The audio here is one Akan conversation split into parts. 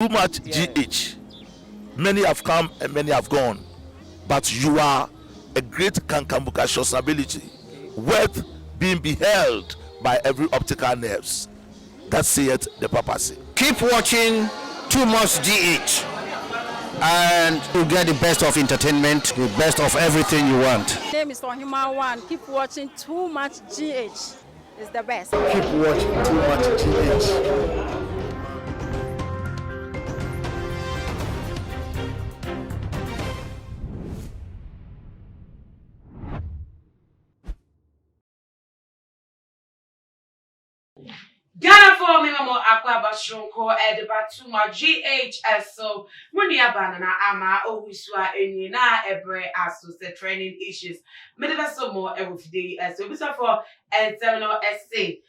Too much GH. Many have come and many have gone, but you are a great kankambuka ability, worth being beheld by every optical nerves. That saith the papacy. Keep watching Too Much GH, and you get the best of entertainment, the best of everything you want. My name is Mahama One. Keep watching Too Much GH. It's the best. Keep watching Too Much GH. Ghana for me mama akwa bashonko deba Too Much GH so muni abana ama owusua eni na ebre aso se training issues me deba so more every day so bisa for terminal essay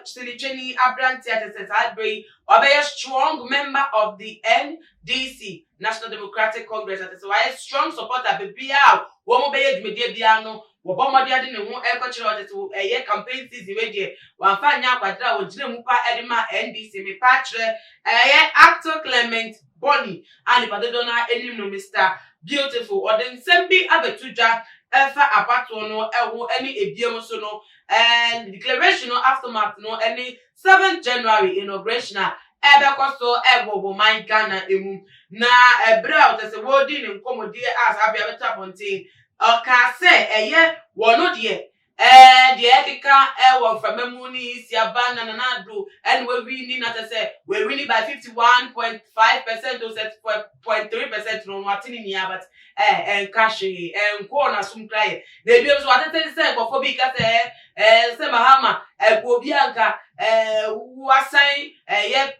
Sili Jenny Abranti at the Sadbury, or be a strong member of the NDC, National Democratic Congress, at the strong supporter, be out, one be media diano, Wobama Diadin and one agricultural to a year campaign season, one fine young quadra with Jimupa Edema NDC, me patre, actor Clement Bonnie, and if I don't know any no Mr. Beautiful, or then Sembi Abetuja. Efa apatono any ebiemosono and declaration no aftermath no any 7th January inauguration ebekoso ebo my Ghana emu na ebra o tese wodi ne nkomodi as abia beta pontin oka se eye wono de keka ewo from muni si abana na nadu and we winning na tese we winning by 51.5% to 0.3% no watini ni but and cash and corner some cry. They be so attended say for big say Mahama Bianca was saying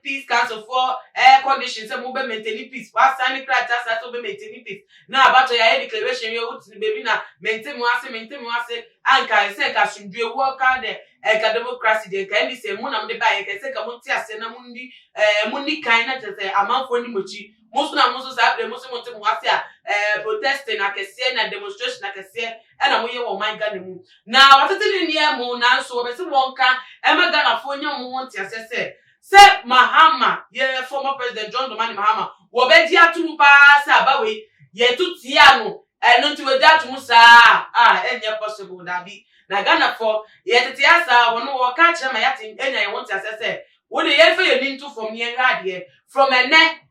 peace council for air conditions and mobile maintaining peace. Was signing cracks as to be maintaining peace. Now about your declaration you would baby now maintain and can say I should do work out there and democracy they can say Munam de Bay can say Kamuntia Senamundi Mundi kind of say amount for Nimuchi. Most have the Muslim protesting like a say and demonstration like a say and I'm here my Ghana. Now what in near moon now so I one can Emma Ghana for your month as I say Mahama yeah former President John Dramani Mahama Wobedia to pass abawe ye to Tiano and not to a that Musa any possible that be na Ghana for yet tiasa one more catch my yatin and I want as I say what the ever you need to from near radio from a neck.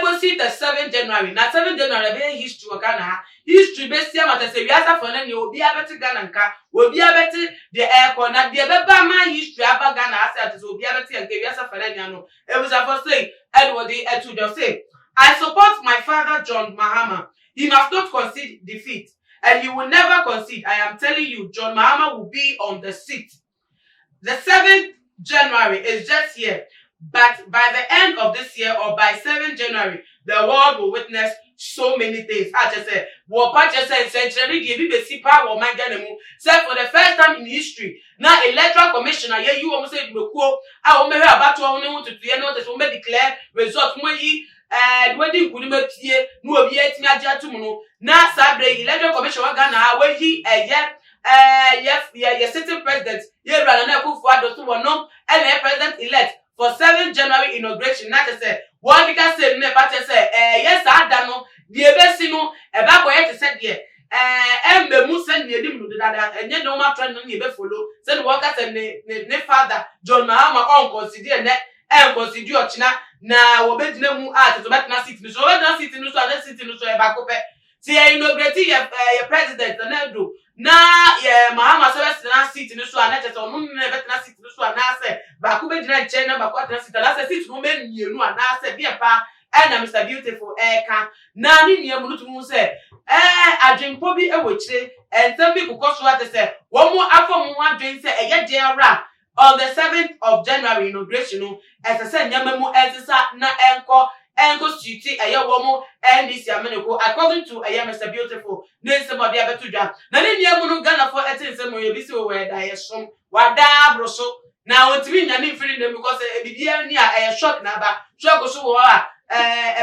Go see the 7th January. Now 7th January be history of Ghana. History be see am say we asa for na you be abeti Ghana nka. We be abeti the airport na the be man history about Ghana asa so be abeti and we asa for na no. It was for say Edward to just say I support my father John Mahama. He must not concede defeat and he will never concede. I am telling you John Mahama will be on the seat. The 7th January is just here. But by the end of this year or by 7th January, the world will witness so many things. I just said, what Pacha said, essentially, give you the power of my Ghana. Said for the first time in history, now electoral commissioner, yeah, you almost said, I will hear about what I want to do, notice, will declare results when he wedding could make here, no, be 8 years to now, Sabre, electoral commissioner, Ghana, where he, yes, sitting president, yeah, rather than for those who were known, and president elect. For 7th January inauguration, not to say, what we can say, say, yes, I don't know, the Ebesino, about where to say, and the Musan, you didn't do that, and yet no matter than you follow, send workers and ne father, John Mahama, on consider net, and consider China, now, obey no art, so that not sitting, so not sitting, so I sitting, so back up. See, inaugurating your president, and then do. Na yeah Mahama so na sit no so ana chese onu na betina sit no so ana se ba ku be dina China ba ku atena sit na se sit no me mienu ana se bi pa na Mr Beautiful ka na ni niam no tumu se adwempo bi e wo kire ensem bi kukoso ate se wo mu afom ho adwen se eye de ara on the 7th of January inauguration no ese se nyama mu ensesa na enko city womo NDC ameneko according to Mr Beautiful nse mo bia betudwa na ne niam no Ghana for etinse mo yebisi wo we da yesom wada broso na ontimi nya ne mfiri dem because bibia ni a shock na ba shock so wo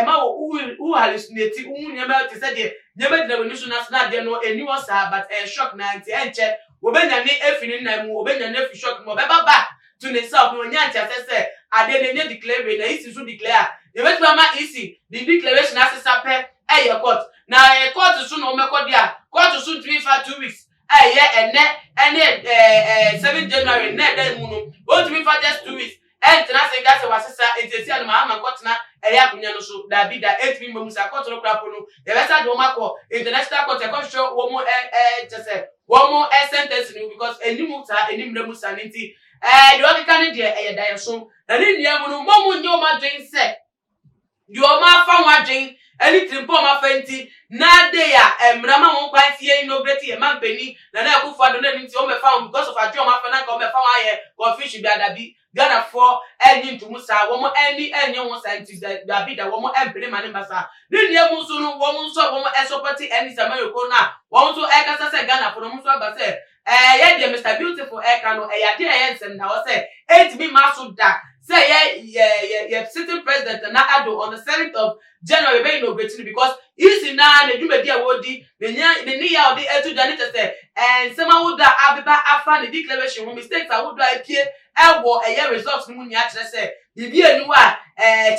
ma wo hallucinate niam te se de niam de no so na de no eni wo sa but shock na anti enche wo benya ne efini na mu wo benya ne fi shock mo beba ba to the south no nya ntia say ade ne declare na isi so declare you bet mama isi the declaration asesa pe eye court na court so no mekọ dia court so 2 weeks ene 7 January na dan mu no o just 2 weeks entina say gas wasesa etesi an Mahama kotena eya kunya no so da bi da 8 mu sa court no krapo no ye besa do makọ international court e ko show wo mu just wo mu sentence no because enimu ta enimre mu sa nti the other candidate e da yeso na ni nia mu no mo mu nyo ma dwen se di o ma fa wa dwen any trimpo ma fenti na de ya emrama won kwan tie inaugurate e man peni na na ku fado na nti o me fa because of ajo ma fa na ka o me fa wa ye confusion bi adabi Ghana for any into musa wo mo any won scientist da bi da wo mo empire mane masa ni nia mu so no wo mo so wo mo support any samayoko na wo mo so e kasa se Ghana for no mo so aba se ye de Mr Beautiful e ka no e ya de e nsem na wo se e bi ma so da say yeah sitting president na ado on the 7th of January be inaugurating because easy na na dwumadi a wodi ne ya odi etu dani te say sema woda abeba afa ne declaration wo mistakes a wodo apie ewo eye results mu nya kire say bibi anu a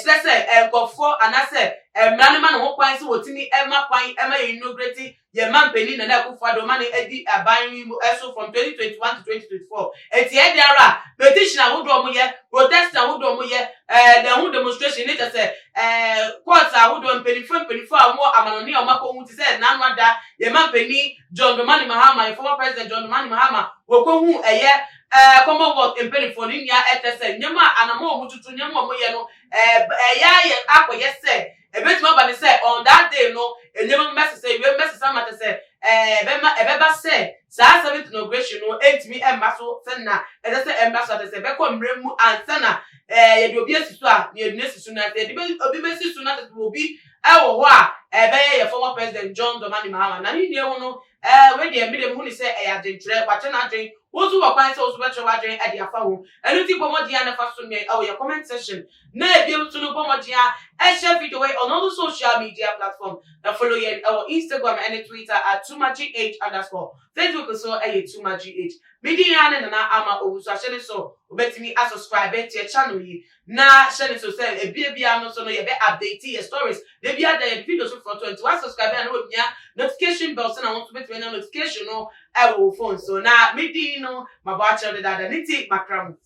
kire say nkofo anase mrane ma no kwan se wotini ema kwan ema inaugurating ye man peni na akufo ado ma ne edi aban mu eso from 2021 to 2024 eti e diara petition a wodo mo ye protest a wodo mo ye the demonstration it say court a wodo penifo a mo amanoni o mako hu ti say na anwa da ye man peni John Dramani Mahama former president John Dramani Mahama wo ko hu eye Commonwealth penifo ni nya etese nyama anamo omututu nyama mo ye no ya ye akoye say ebetima ba ne say on that day no enyema message say we message amata say ebeba say sa 7th inauguration no entimi embaso senna ede say embaso ate say be ko mremu ansana ye de obi asisu a ne edune sisu na say de obi be sisu na te obi ewo ho a ebe ye former president John Dramani Mahama na ni ne wo no we de embe de mu ni say e ya dentre kwache na adwen wozu wa kwan say wozu be tre wa adwen e de afa ho enu ti pomodia na fa so ne your comment section na e bi to no pomodia e share video way on all the social media platform na follow ye our Instagram and Twitter at @tumagh_. Facebook so @tumagh. Media na ama owusu ahye so obetimi subscribe to your channel yi na share so say e bia no so no ye be update your stories de bia da your videos for 21 subscribe and we bia notification bell so na want to bet we notification no e wo phone so na media no mabacha de da niti makram